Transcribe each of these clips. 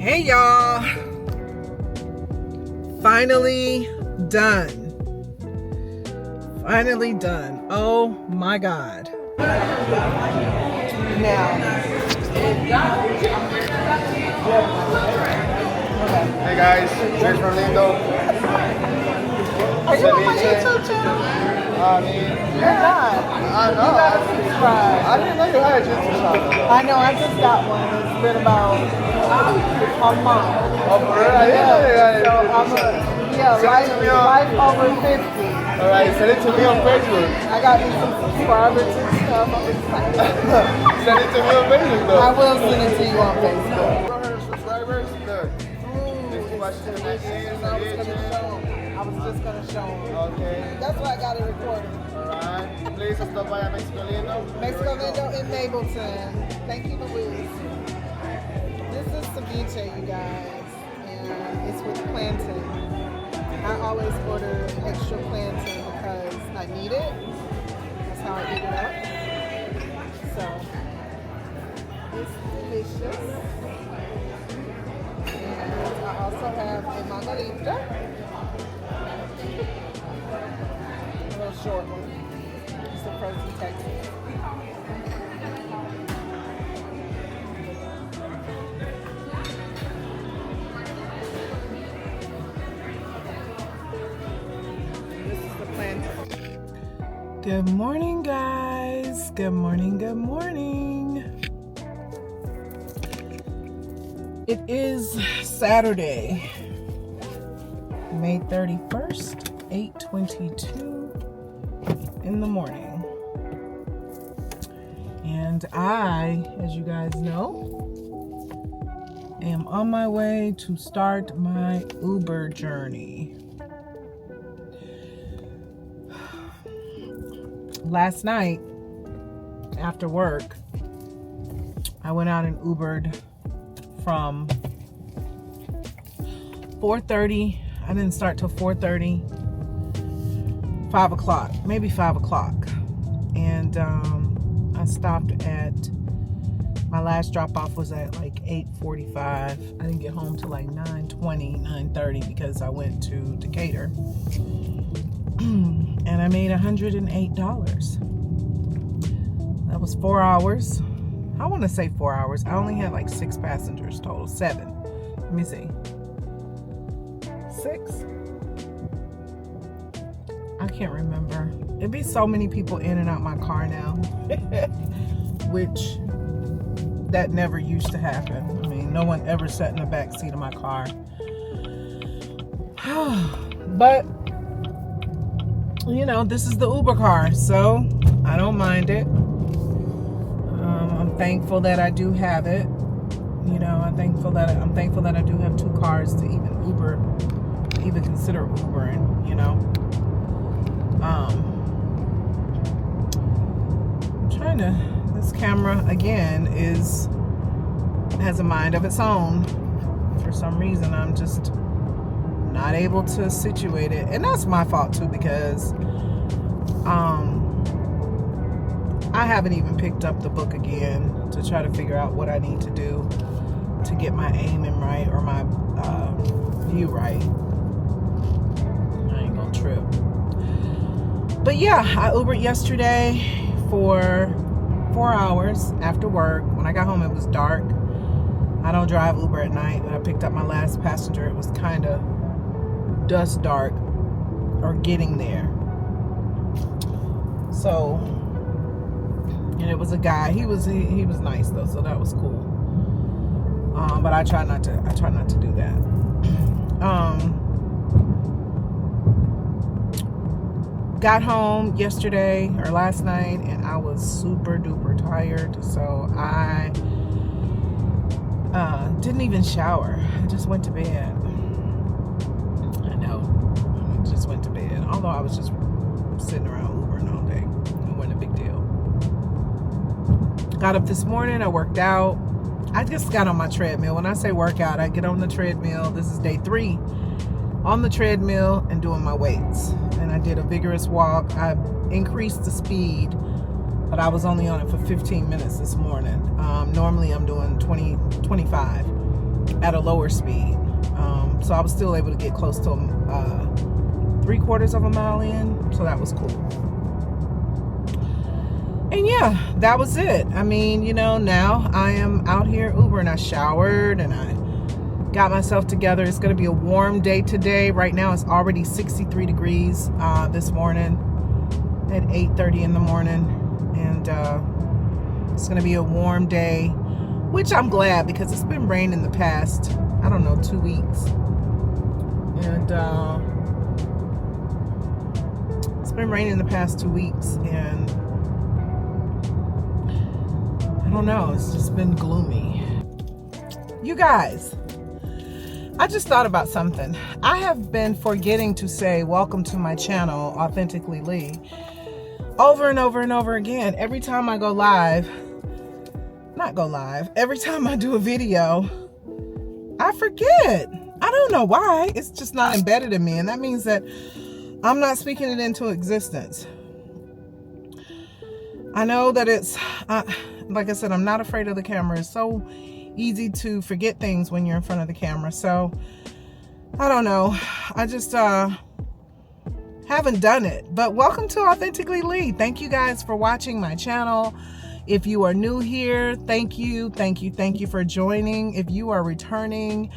Hey y'all, finally done. Oh my God. Now, hey guys, James from Lindo. are you on my YouTube channel? You're not. I know. You gotta subscribe. I didn't know you had a YouTube channel. I know, I just got one. It's been about a month. Oh, for real? I didn't know you had a So YouTube channel. life over 50. Alright, send it to me on Facebook. I got me some subscribers and stuff. I'm excited. Send it to me on Facebook though. I will send it to you on Facebook. 400 subscribers? Look. Just watch the videos. I was just gonna show them. Okay. That's why I got it recorded. Alright. Please stop by at Mexico Lindo. Mexico Lindo in Mableton. Thank you, Louise. This is ceviche, you guys, and it's with plantain. I always order extra plantain because I need it. That's how I eat it up. So, it's delicious. And I also have a margarita. A little short one. It's the frozen Texas. Good morning, guys. Good morning. It is Saturday, May 31st, 8:22 in the morning. And I, as you guys know, am on my way to start my Uber journey. Last night, after work, I went out and Ubered from 4:30. I didn't start till 4:30, 5 o'clock, maybe 5 o'clock. And I stopped at, my last drop off was at like 8:45. I didn't get home till like 9:20, 9:30 because I went to Decatur. And I made $108. That was 4 hours. I want to say 4 hours. I only had like 6 passengers total. 7. Let me see. 6? I can't remember. It'd be so many people in and out my car now. Which, that never used to happen. I mean, no one ever sat in the back seat of my car. But you know, this is the Uber car, so I don't mind it. I'm thankful that I do have it. You know, I'm thankful that I do have 2 cars to even consider Ubering. You know, I'm trying to. This camera again has a mind of its own. For some reason, I'm just not able to situate it, and that's my fault too, because I haven't even picked up the book again to try to figure out what I need to do to get my aiming right or my view right. I ain't gonna trip. But yeah, I Ubered yesterday for 4 hours after work. When I got home, it was dark. I don't drive Uber at night. When I picked up my last passenger, it was kind of dusk dark or getting there. So, and it was a guy. He was nice though, so that was cool. But I try not to do that. Got home yesterday or last night, and I was super duper tired. So I didn't even shower. I just went to bed. Went to bed, although I was just sitting around Ubering all day. It wasn't a big deal. Got up this morning, I worked out. I just got on my treadmill. When I say workout, I get on the treadmill. This is day 3 on the treadmill and doing my weights. And I did a vigorous walk. I increased the speed, but I was only on it for 15 minutes this morning. Normally I'm doing 20, 25. at a lower speed. So I was still able to get close to 3/4 of a mile in, so that was cool. And yeah, that was it. I mean, you know, now I am out here Ubering. I showered and I got myself together. It's going to be a warm day today. Right now it's already 63 degrees this morning at 8:30 in the morning. And it's going to be a warm day, which I'm glad because it's been raining the past, I don't know, 2 weeks. And it's been raining the past 2 weeks, and I don't know, it's just been gloomy. You guys, I just thought about something. I have been forgetting to say welcome to my channel, Authentically Lee, over and over and over again. Every time I go live, every time I do a video, I forget. I don't know why. It's just not embedded in me, and that means that I'm not speaking it into existence. I know that it's, like I said, I'm not afraid of the camera. It's so easy to forget things when you're in front of the camera. So, I don't know. I just haven't done it. But welcome to Authentically Lee. Thank you guys for watching my channel. If you are new here, thank you for joining. If you are returning,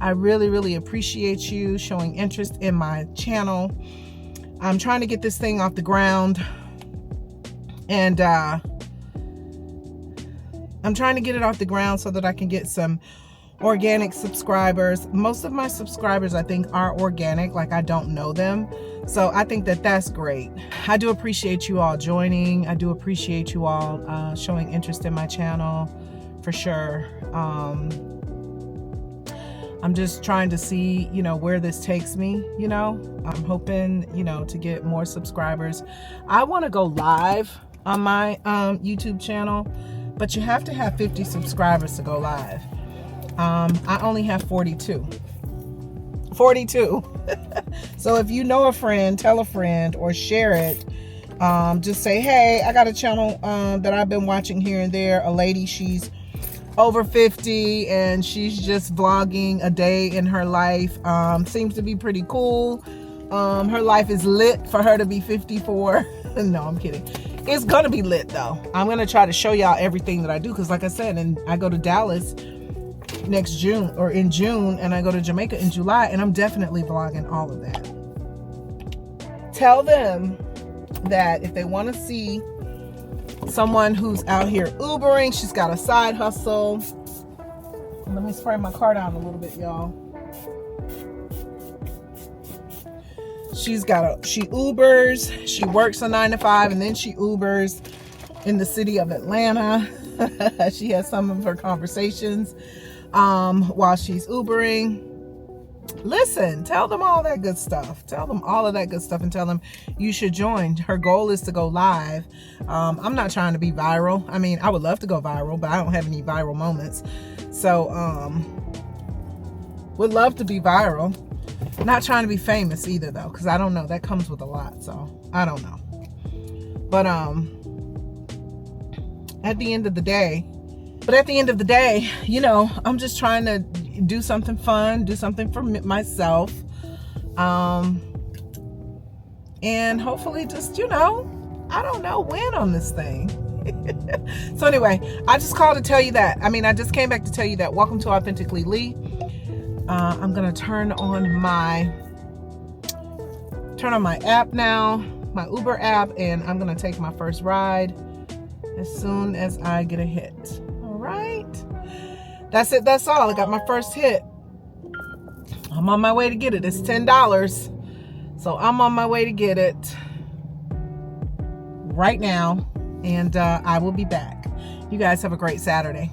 I really appreciate you showing interest in my channel. I'm trying to get this thing off the ground, and I'm trying to get it off the ground so that I can get some organic subscribers. Most of my subscribers, I think, are organic, like I don't know them. So I think that that's great. I do appreciate you all joining. I do appreciate you all showing interest in my channel, for sure. I'm just trying to see, you know, where this takes me, you know. I'm hoping, you know, to get more subscribers. I want to go live on my YouTube channel, but you have to have 50 subscribers to go live. I only have 42. So if you know a friend, tell a friend or share it. Just say, hey, I got a channel that I've been watching here and there. A lady, she's over 50 and she's just vlogging a day in her life. Seems to be pretty cool. Her life is lit for her to be 54. No, I'm kidding. It's gonna be lit though. I'm gonna try to show y'all everything that I do, because like I said, and I go to Dallas next June, or in June, and I go to Jamaica in July, and I'm definitely vlogging all of that. Tell them that if they want to see someone who's out here Ubering, she's got a side hustle. Let me spray my car down a little bit, y'all. She Ubers, she works a 9 to 5, and then she Ubers in the city of Atlanta. She has some of her conversations while she's Ubering. Listen, tell them all that good stuff. Tell them all of that good stuff and tell them you should join. Her goal is to go live. I'm not trying to be viral. I mean, I would love to go viral, but I don't have any viral moments. So, would love to be viral. Not trying to be famous either though, because I don't know. That comes with a lot, so I don't know. But at the end of the day, you know, I'm just trying to do something fun, do something for myself, and hopefully just, you know, I don't know, win on this thing. So anyway, I just called to tell you that. I mean, I just came back to tell you that. Welcome to Authentically Lee. I'm gonna turn on my app now, my Uber app, and I'm gonna take my first ride as soon as I get a hit. All right, that's it. That's all. I got my first hit. I'm on my way to get it. It's $10, so I'm on my way to get it right now, and I will be back. You guys have a great Saturday.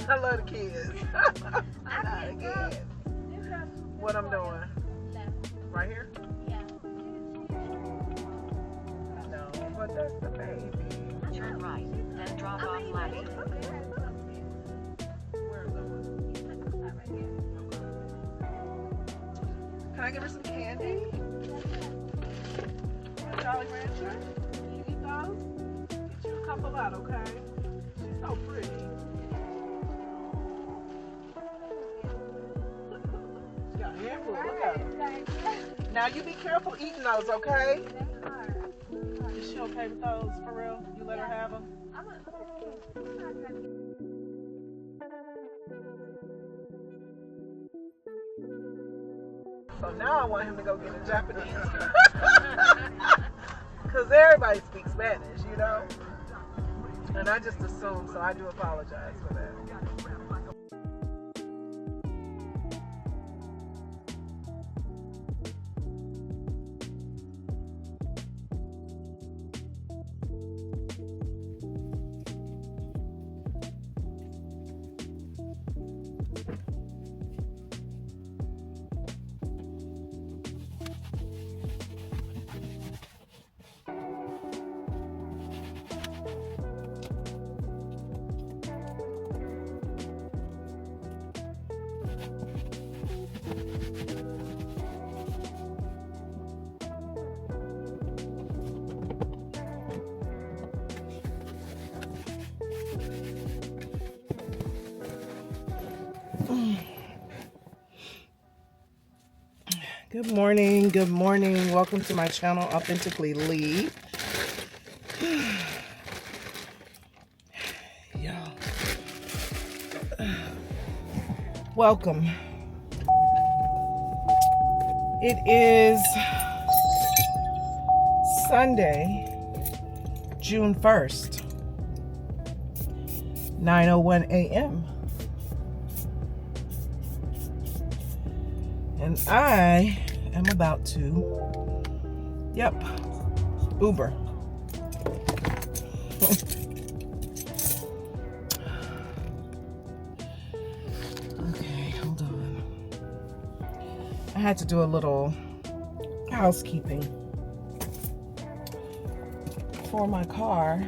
I love the kids. I love the kids. What I'm doing? Right here? Yeah. No, but that's the baby. Turn right, then drop off left. Where is it? Can I give her some candy? Jolly Rancher? You eat those? Get you a couple out, okay? She's so pretty. She got a handful. Look at her. Now you be careful eating those, okay? Is she okay with those, for real? You let her have them? So now I want him to go get a Japanese. Because everybody speaks Spanish, you know? And I just assume, so I do apologize for that. Good morning, good morning. Welcome to my channel, Authentically Lee. Y'all. Welcome. It is Sunday, June 1st, 9:01 a.m. And I am about to, Uber. Okay, hold on. I had to do a little housekeeping for my car.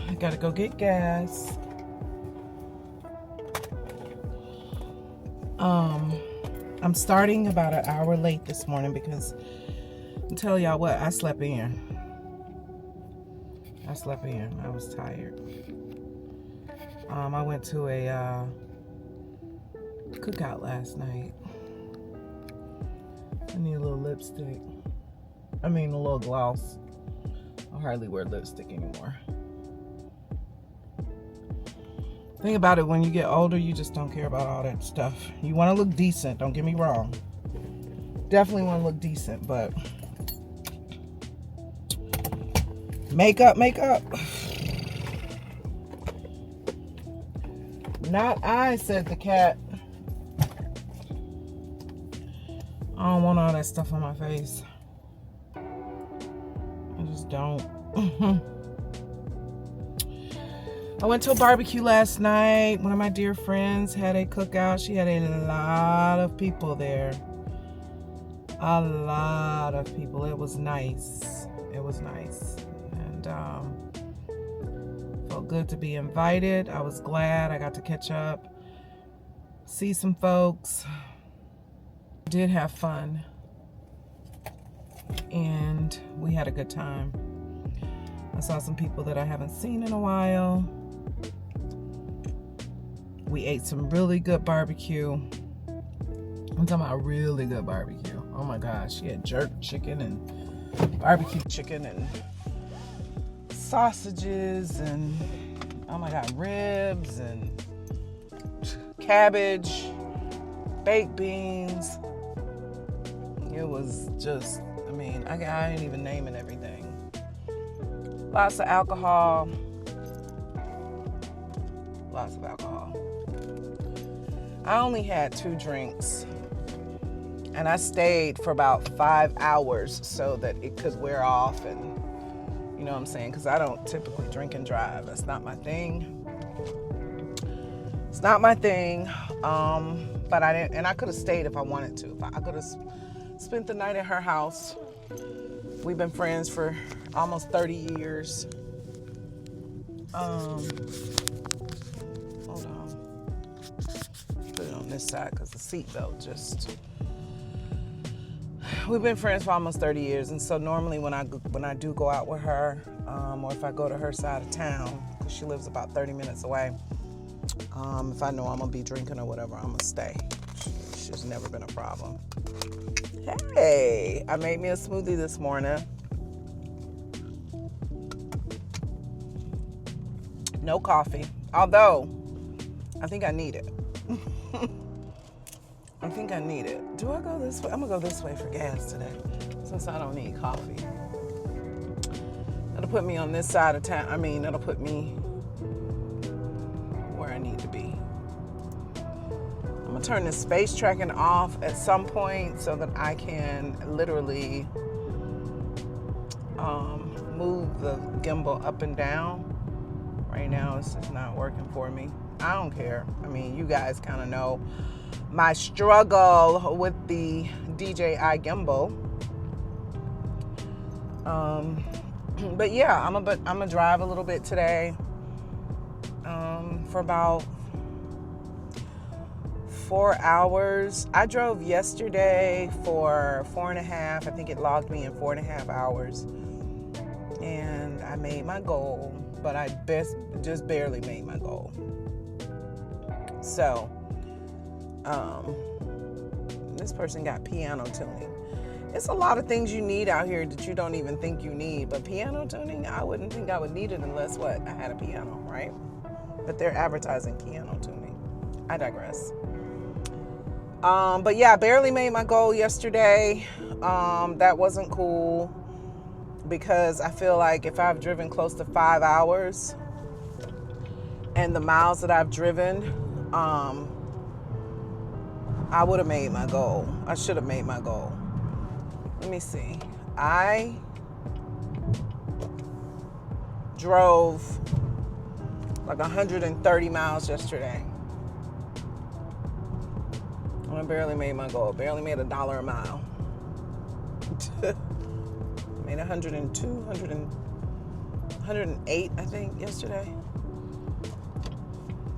I gotta go get gas. I'm starting about an hour late this morning because I'll tell y'all what, I slept in. I was tired. I went to a cookout last night. I need a little lipstick. I mean, a little gloss. I hardly wear lipstick anymore. Think about it, when you get older, you just don't care about all that stuff. You want to look decent, don't get me wrong. Definitely want to look decent, but makeup. Not I, said the cat. I don't want all that stuff on my face. I just don't. I went to a barbecue last night. One of my dear friends had a cookout. She had a lot of people there. A lot of people. It was nice. And felt good to be invited. I was glad I got to catch up, see some folks. Did have fun. And we had a good time. I saw some people that I haven't seen in a while. We ate some really good barbecue. I'm talking about really good barbecue. Oh my gosh, she had jerk chicken and barbecue chicken and sausages and, oh my God, ribs and cabbage, baked beans. It was just, I mean, I ain't even naming everything. Lots of alcohol. I only had 2 drinks, and I stayed for about 5 hours so that it could wear off, and you know what I'm saying, because I don't typically drink and drive. That's not my thing. It's not my thing. But I didn't, and I could have stayed if I wanted to. I could have spent the night at her house. We've been friends for almost 30 years. Hold on. Put it on this side because the seatbelt just. We've been friends for almost 30 years, and so normally when I do go out with her, or if I go to her side of town, because she lives about 30 minutes away, if I know I'm gonna be drinking or whatever, I'm gonna stay. She's never been a problem. Hey, I made me a smoothie this morning. No coffee, although I think I need it. I think I need it. Do I go this way? I'm gonna go this way for gas today, since I don't need coffee. That'll put me on this side of town. That'll put me where I need to be. I'm gonna turn this space tracking off at some point so that I can literally move the gimbal up and down. Right now, it's just not working for me. I don't care. You guys kind of know my struggle with the DJI gimbal. But yeah, I'm gonna drive a little bit today. For about 4 hours. I drove yesterday for 4.5. I think it logged me in 4.5 hours. And I made my goal, but I just barely made my goal. So, this person got piano tuning. It's a lot of things you need out here that you don't even think you need, but piano tuning, I wouldn't think I would need it unless I had a piano, right? But they're advertising piano tuning. I digress. But yeah, I barely made my goal yesterday. That wasn't cool because I feel like if I've driven close to 5 hours and the miles that I've driven, I would have made my goal. I should have made my goal. Let me see. I drove like 130 miles yesterday. I barely made my goal. Barely made $1 a mile. Made 102, 108, I think, yesterday.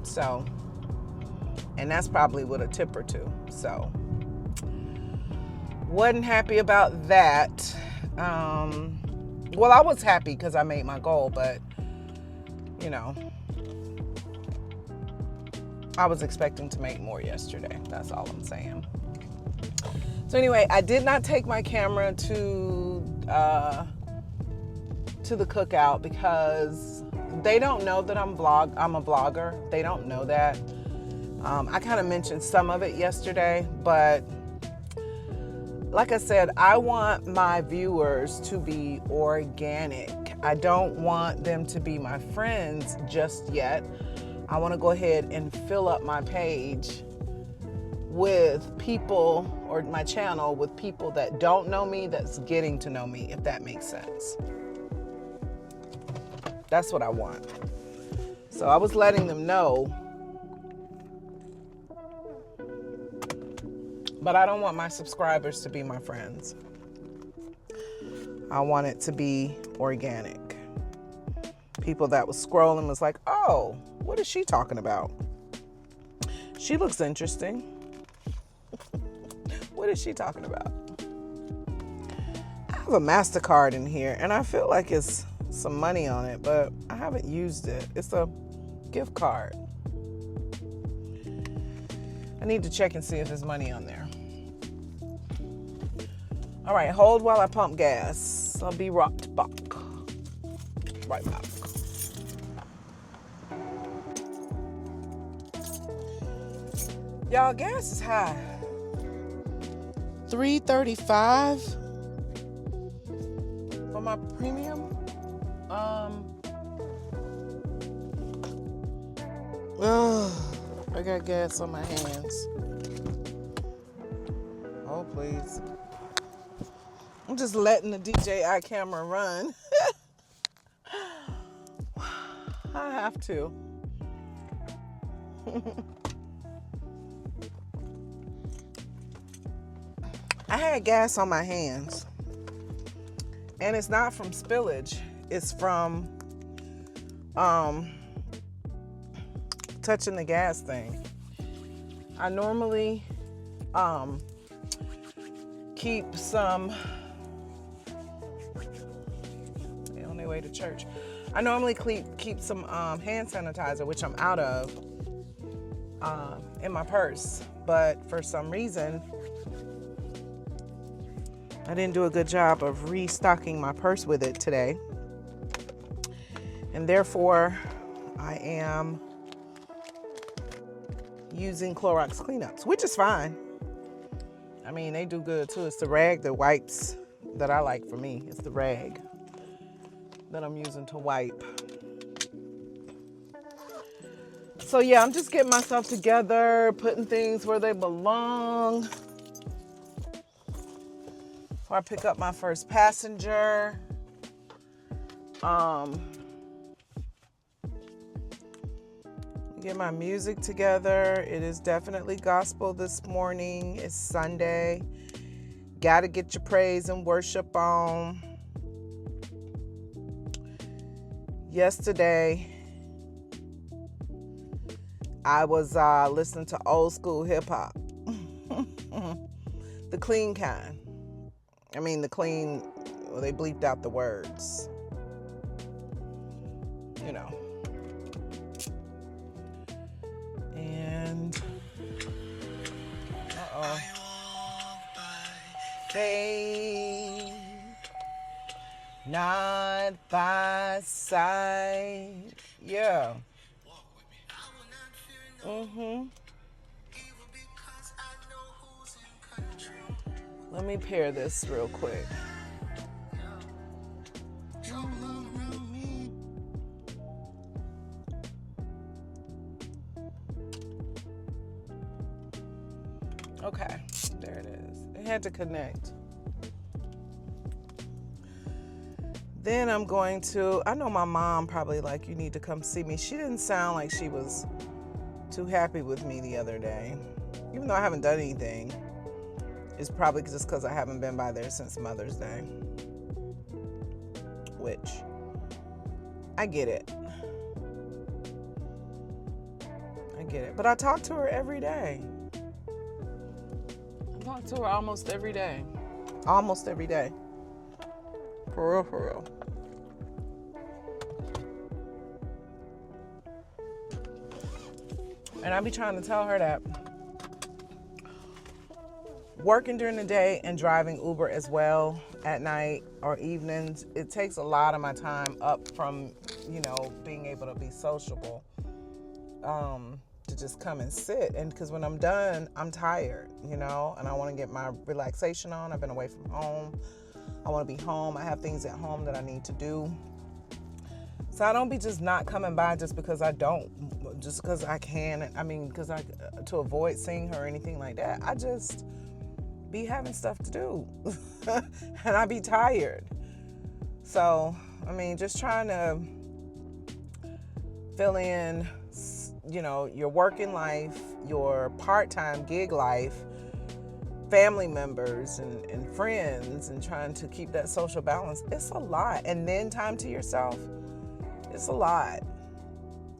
So, and that's probably with a tip or two. So, wasn't happy about that. Well, I was happy because I made my goal, but, I was expecting to make more yesterday. That's all I'm saying. So anyway, I did not take my camera to the cookout because they don't know that I'm a blogger. They don't know that. I kind of mentioned some of it yesterday, but like I said, I want my viewers to be organic. I don't want them to be my friends just yet. I want to go ahead and fill up my page with people, or my channel with people that don't know me, that's getting to know me, if that makes sense. That's what I want. So I was letting them know, but I don't want my subscribers to be my friends. I want it to be organic. People that was scrolling was like, oh, what is she talking about? She looks interesting. What is she talking about? I have a MasterCard in here, and I feel like it's some money on it, but I haven't used it. It's a gift card. I need to check and see if there's money on there. All right, hold while I pump gas. I'll be right back. Right back. Y'all, gas is high. $3.35 for my premium. I got gas on my hands. Oh, please. I'm just letting the DJI camera run. I have to. I had gas on my hands. And it's not from spillage. It's from touching the gas thing. I normally keep some on their way to church. I normally keep some hand sanitizer, which I'm out of, in my purse. But for some reason, I didn't do a good job of restocking my purse with it today. And therefore, I am using Clorox cleanups, which is fine. I mean, they do good too. It's the rag that wipes that I like for me. It's the rag that I'm using to wipe. So yeah, I'm just getting myself together, putting things where they belong. Before I pick up my first passenger. Get my music together. It is definitely gospel this morning. It's Sunday. Gotta get your praise and worship on. Yesterday, I was listening to old school hip hop. The clean kind. I mean, the clean, well, they bleeped out the words. You know. And, faith, not by sight. Yeah. Let me pair this real quick. Okay, there it is. It had to connect. Then I'm going to, I know my mom probably like, you need to come see me. She didn't sound like she was too happy with me the other day. Even though I haven't done anything. It's probably just because I haven't been by there since Mother's Day. Which, I get it. I get it. But I talk to her every day. I talk to her almost every day. Almost every day. For real, for real. And I be trying to tell her that working during the day and driving Uber as well at night or evenings, it takes a lot of my time up from, you know, being able to be sociable, to just come and sit. And because when I'm done, I'm tired, you know, and I want to get my relaxation on. I've been away from home. I want to be home. I have things at home that I need to do. So I don't be just not coming by just because I don't, just because I can. I mean, because to avoid seeing her or anything like that. I just be having stuff to do and I be tired. So, I mean, just trying to fill in, you know, your working life, your part-time gig life, family members and friends, and trying to keep that social balance. It's a lot. And then time to yourself, it's a lot.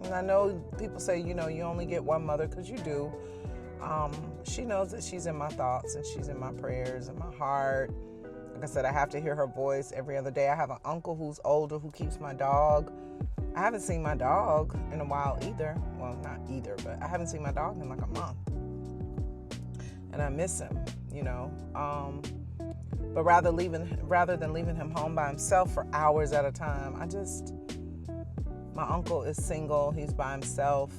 And I know people say, you know, you only get one mother, because you do. She knows that she's in my thoughts and she's in my prayers and my heart. Like I said, I have to hear her voice every other day. I have an uncle who's older who keeps my dog. I haven't seen my dog in a while either. Well, not either, but I haven't seen my dog in like a month. And I miss him, you know. But rather than leaving him home by himself for hours at a time, my uncle is single. He's by himself.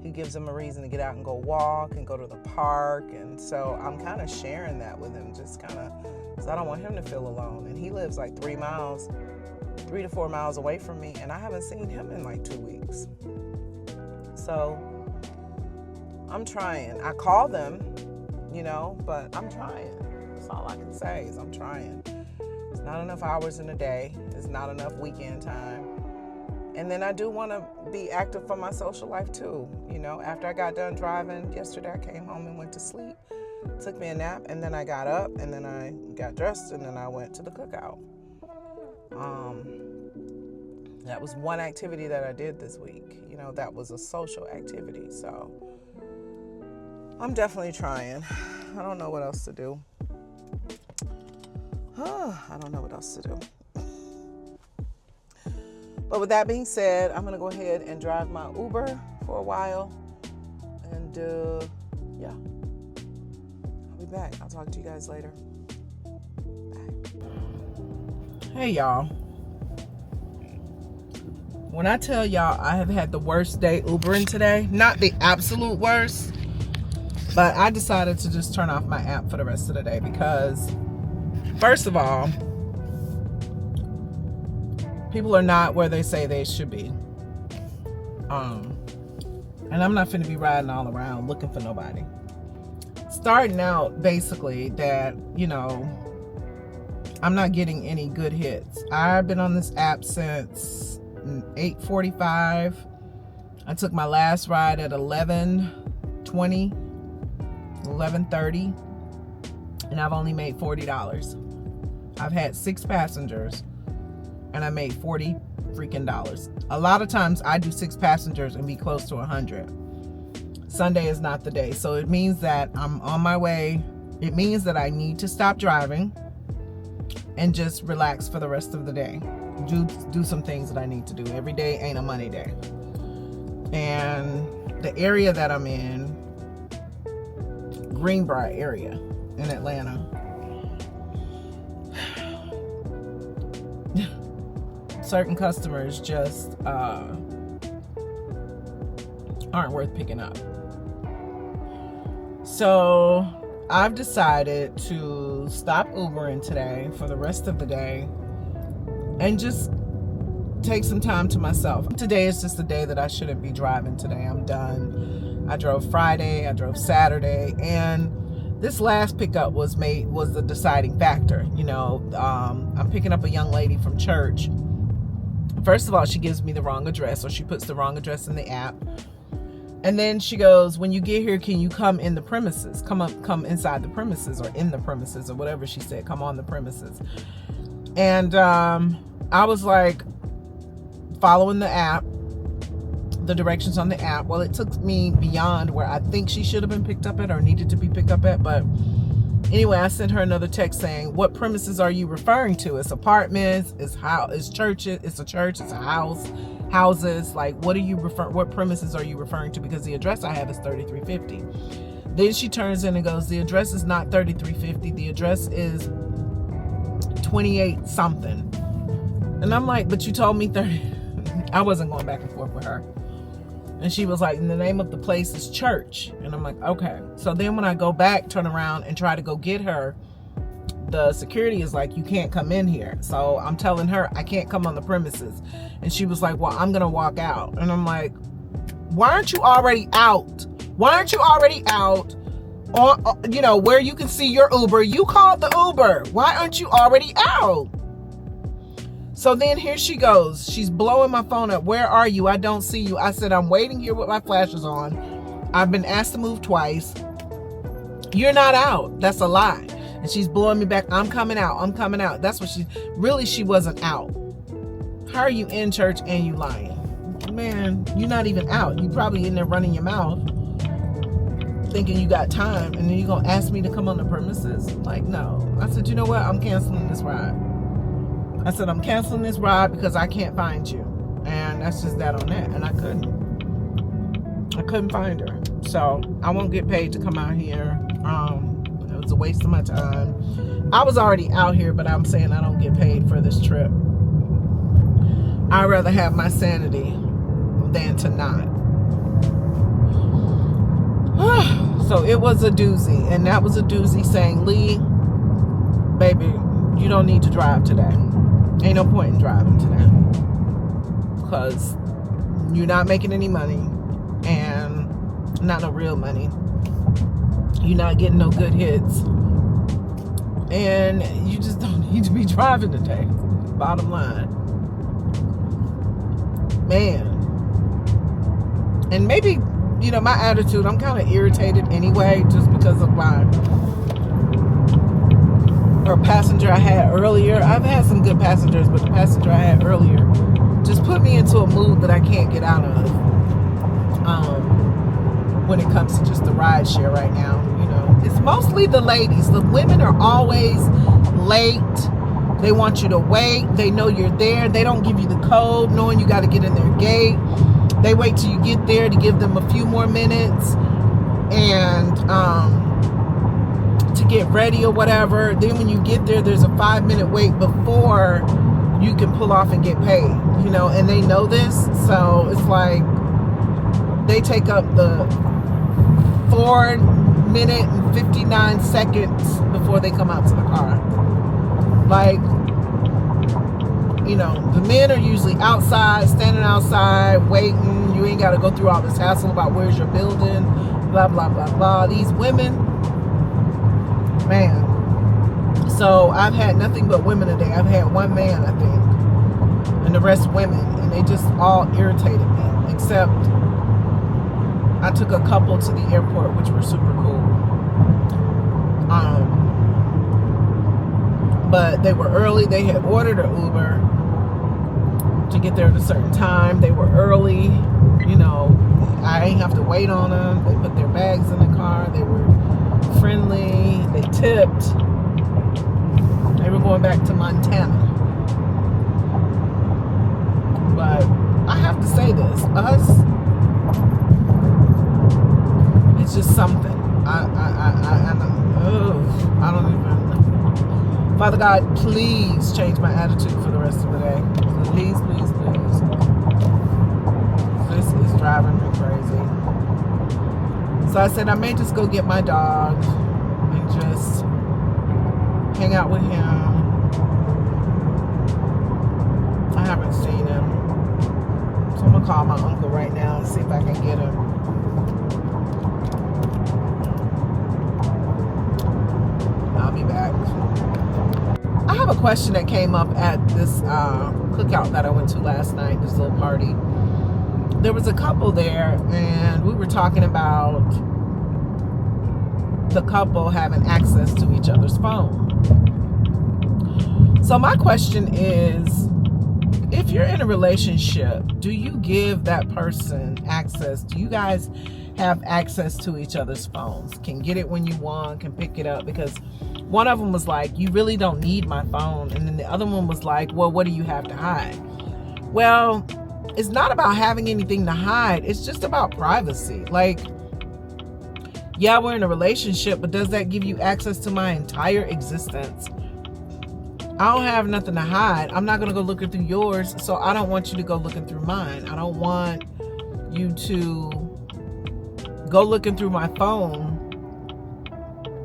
He gives him a reason to get out and go walk and go to the park. And so I'm kind of sharing that with him, just kind of, because I don't want him to feel alone. And he lives like 3 to 4 miles away from me. And I haven't seen him in like 2 weeks. So I'm trying. I call them, you know, but I'm trying. That's all I can say is I'm trying. It's not enough hours in a day. It's not enough weekend time. And then I do want to be active for my social life too. You know, after I got done driving yesterday, I came home and went to sleep, took me a nap, and then I got up, and then I got dressed, and then I went to the cookout. That was one activity that I did this week. You know, that was a social activity. So I'm definitely trying. I don't know what else to do. I don't know what else to do. But with that being said, I'm going to go ahead and drive my Uber for a while. And yeah, I'll be back. I'll talk to you guys later. Bye. Hey, y'all. When I tell y'all I have had the worst day Ubering today, not the absolute worst, but I decided to just turn off my app for the rest of the day because, first of all, people are not where they say they should be. And I'm not finna be riding all around looking for nobody. Starting out, basically, that, you know, I'm not getting any good hits. I've been on this app since 8:45. I took my last ride at 11:20, 11:30, and I've only made $40. I've had 6 passengers, and I made $40 freaking dollars. A lot of times I do 6 passengers and be close to 100. Sunday is not the day, so it means that I'm on my way. It means that I need to stop driving and just relax for the rest of the day. Do some things that I need to do. Every day ain't a money day. And the area that I'm in, Greenbrier area in Atlanta, certain customers just aren't worth picking up. So I've decided to stop Ubering today for the rest of the day and just take some time to myself. Today is just the day that I shouldn't be driving today. I'm done. I drove Friday, I drove Saturday, and this last pickup was the deciding factor. You know, I'm picking up a young lady from church. First of all, she gives me the wrong address, or she puts the wrong address in the app. And then she goes, when you get here, can you come in the premises? Come inside the premises, or in the premises, or whatever she said. Come on the premises. And I was like, following the app, the directions on the app. Well, it took me beyond where I think she should have been picked up at, or needed to be picked up at. But anyway, I sent her another text saying, what premises are you referring to? It's apartments, it's churches, it's a church, it's a house, houses. Like, what premises are you referring to? Because the address I have is 3350. Then she turns in and goes, the address is not 3350. The address is 28 something. And I'm like, but you told me 30. I wasn't going back and forth with her. And she was like, the name of the place is church. And I'm like, okay. So then when I go back, turn around and try to go get her, the security is like, you can't come in here. So I'm telling her I can't come on the premises. And she was like, well, I'm going to walk out. And I'm like, why aren't you already out? Why aren't you already out on, you know, where you can see your Uber? You called the Uber. Why aren't you already out? So then here she goes. She's blowing my phone up. Where are you? I don't see you. I said, I'm waiting here with my flashes on. I've been asked to move twice. You're not out. That's a lie. And she's blowing me back. I'm coming out. I'm coming out. That's what she wasn't out. How are you in church and you lying? Man, you're not even out. You probably in there running your mouth, thinking you got time. And then you're going to ask me to come on the premises? Like, no. I said, you know what? I'm canceling this ride. I said, I'm canceling this ride because I can't find you. And that's just that on that. And I couldn't find her. So I won't get paid to come out here. It was a waste of my time. I was already out here, but I'm saying I don't get paid for this trip. I'd rather have my sanity than to not. So it was a doozy. And that was a doozy saying, Lee, baby, you don't need to drive today. Ain't no point in driving today, because you're not making any money, and not no real money. You're not getting no good hits, and you just don't need to be driving today. Bottom line. man. And maybe, you know, my attitude, I'm kind of irritated anyway, just because of her passenger I had earlier. I've had some good passengers, but the passenger I had earlier just put me into a mood that I can't get out of. When it comes to just the ride share right now, you know, it's mostly the ladies. The women are always late. They want you to wait. They know you're there. They don't give you the code knowing you got to get in their gate. They wait till you get there to give them a few more minutes and to get ready or whatever. Then when you get there, there's a 5-minute wait before you can pull off and get paid, you know, and they know this. So it's like they take up the 4-minute and 59 seconds before they come out to the car. Like, you know, the men are usually outside, standing outside, waiting. You ain't got to go through all this hassle about where's your building, blah, blah, blah, blah. These women, man. So I've had nothing but women today. I've had one man, I think, and the rest women, and they just all irritated me, except I took a couple to the airport, which were super cool. But they were early. They had ordered an Uber to get there at a certain time. They were early. You know, I ain't have to wait on them. They put their bags in the car. They were friendly. They tipped. They were going back to Montana. But I have to say this. It's just something. I don't even. Father God, please change my attitude for the rest of the day. Please, please, please. This is driving me crazy. So I said I may just go get my dog and just hang out with him. I haven't seen him. So I'm going to call my uncle right now and see if I can get him. I'll be back. I have a question that came up at this cookout that I went to last night, this little party. There was a couple there, and we were talking about the couple having access to each other's phone. So my question is, if you're in a relationship, do you give that person access? Do you guys have access to each other's phones? Can get it when you want, can pick it up? Because one of them was like, you really don't need my phone. And then the other one was like, well, what do you have to hide? Well, it's not about having anything to hide. It's just about privacy. Like, yeah, we're in a relationship, but does that give you access to my entire existence? I don't have nothing to hide. I'm not going to go looking through yours, so I don't want you to go looking through mine. I don't want you to go looking through my phone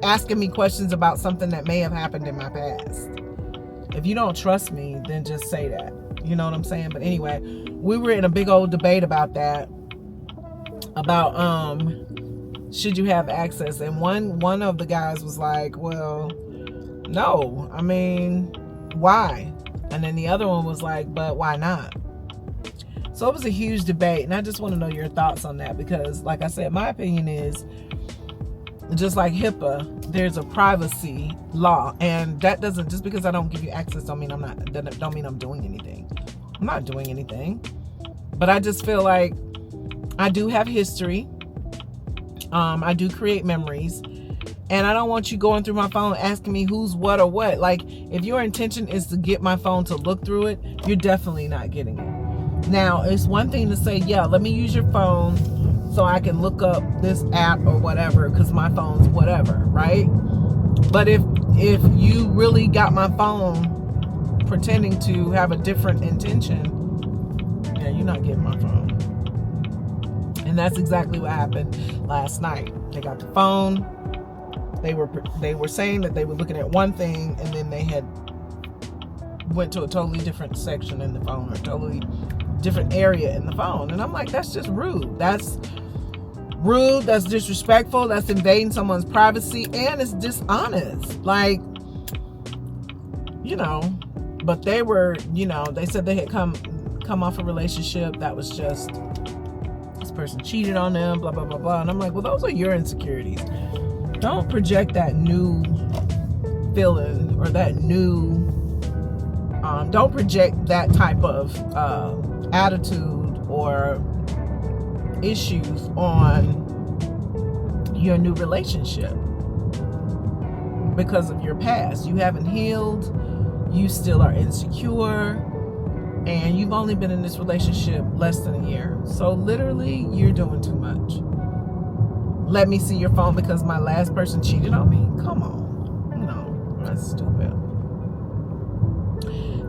asking me questions about something that may have happened in my past. If you don't trust me, then just say that. You know what I'm saying? But anyway, we were in a big old debate about that. About should you have access? And one of the guys was like, well, no. I mean, why? And then the other one was like, but why not? So it was a huge debate, and I just want to know your thoughts on that, because like I said, my opinion is, just like HIPAA, there's a privacy law, and that doesn't, just because I don't give you access don't mean don't mean I'm doing anything. I'm not doing anything. But I just feel like I do have history. I do create memories, and I don't want you going through my phone asking me who's what or what. Like, if your intention is to get my phone to look through it, you're definitely not getting it. Now, it's one thing to say, yeah, let me use your phone so I can look up this app or whatever, because my phone's whatever, right? But if you really got my phone pretending to have a different intention, yeah, you're not getting my phone. And that's exactly what happened last night. They got the phone. They were saying that they were looking at one thing, and then they had went to a totally different section in the phone, or totally different area in the phone. And I'm like, that's just rude. That's rude. That's disrespectful. That's invading someone's privacy, and it's dishonest. Like, you know, but they were, you know, they said they had come come off a relationship that was just, this person cheated on them, blah, blah, blah, blah. And I'm like, well, those are your insecurities. Don't project that new feeling or that new, don't project that type of attitude or issues on your new relationship because of your past. You haven't healed, you still are insecure, and you've only been in this relationship less than a year. So literally, you're doing too much. Let me see your phone because my last person cheated on me? Come on. No, that's stupid.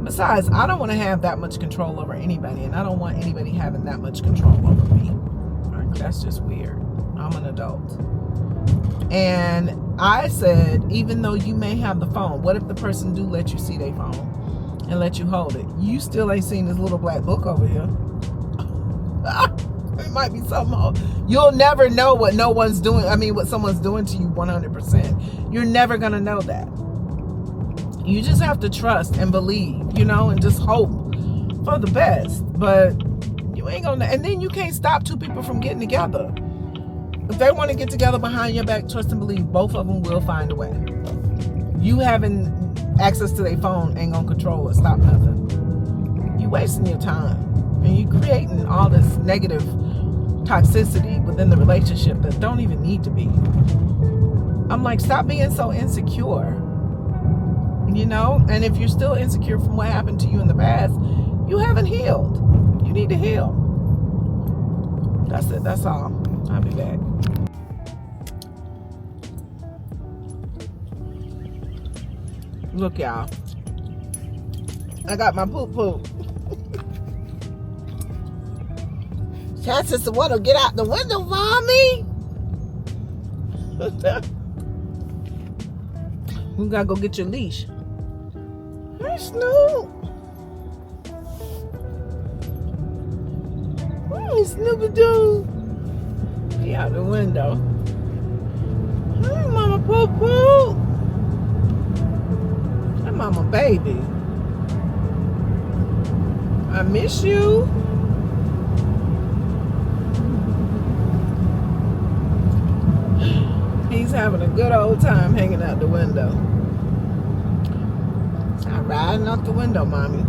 Besides, I don't want to have that much control over anybody, and I don't want anybody having that much control over me. That's just weird. I'm an adult. And I said, even though you may have the phone, what if the person do let you see their phone and let you hold it? You still ain't seen this little black book over here. It might be something else. You'll never know what no one's doing. I mean, what someone's doing to you 100%. You're never going to know that. You just have to trust and believe, and just hope for the best. But you ain't going to, and then you can't stop two people from getting together. If they want to get together behind your back, trust and believe, both of them will find a way. You having access to their phone ain't going to control or stop nothing. You wasting your time. And you creating all this negative toxicity within the relationship that don't even need to be. I'm like, stop being so insecure. And if you're still insecure from what happened to you in the past, you haven't healed. You need to heal. That's it. That's all. I'll be back. Look, y'all. I got my poop. Chances the water get out the window, mommy. We gotta go get your leash. Hey, Snoop. Hey, Snoopy Doo. He out the window. Hey, Mama Poo Poo. Hey, Mama Baby. I miss you. He's having a good old time hanging out the window. It's not riding out the window, mommy.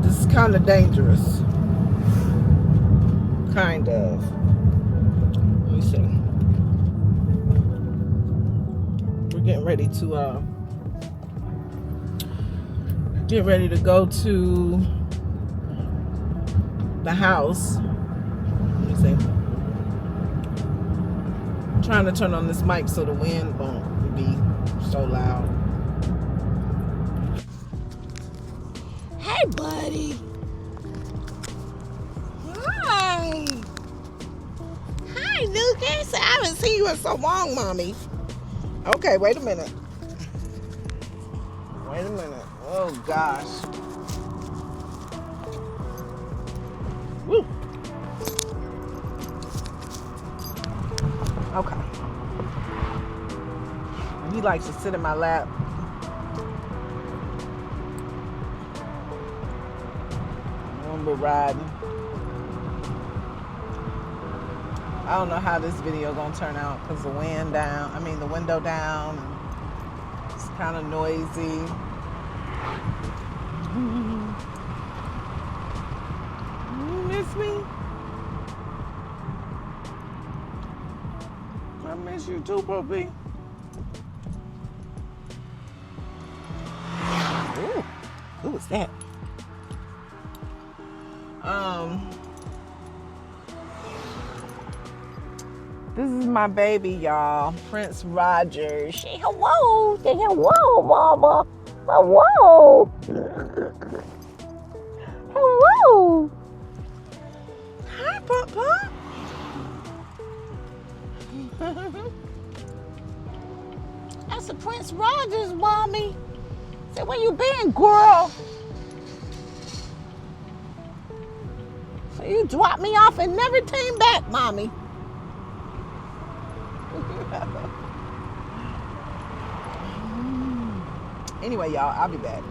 This is kind of dangerous. Kind of. Let me see. We're getting ready to go to the house. Let me see. I'm trying to turn on this mic so the wind won't be so loud. Hey, buddy. Hi. Hi, Lucas. I haven't seen you in so long, mommy. Okay, wait a minute. Oh, gosh. Woo. Okay. He likes to sit in my lap. When we're riding. I don't know how this video gonna turn out because the window down. And it's kind of noisy. You miss me? I miss you too, puppy. Ooh, who was that? This is my baby, y'all. Prince Roger. Say hello. Say hello, mama. Hello. Hello. Hi, Papa. That's the Prince Rogers, mommy. Say, where you been, girl? So you dropped me off and never came back, mommy. Anyway, y'all, I'll be back.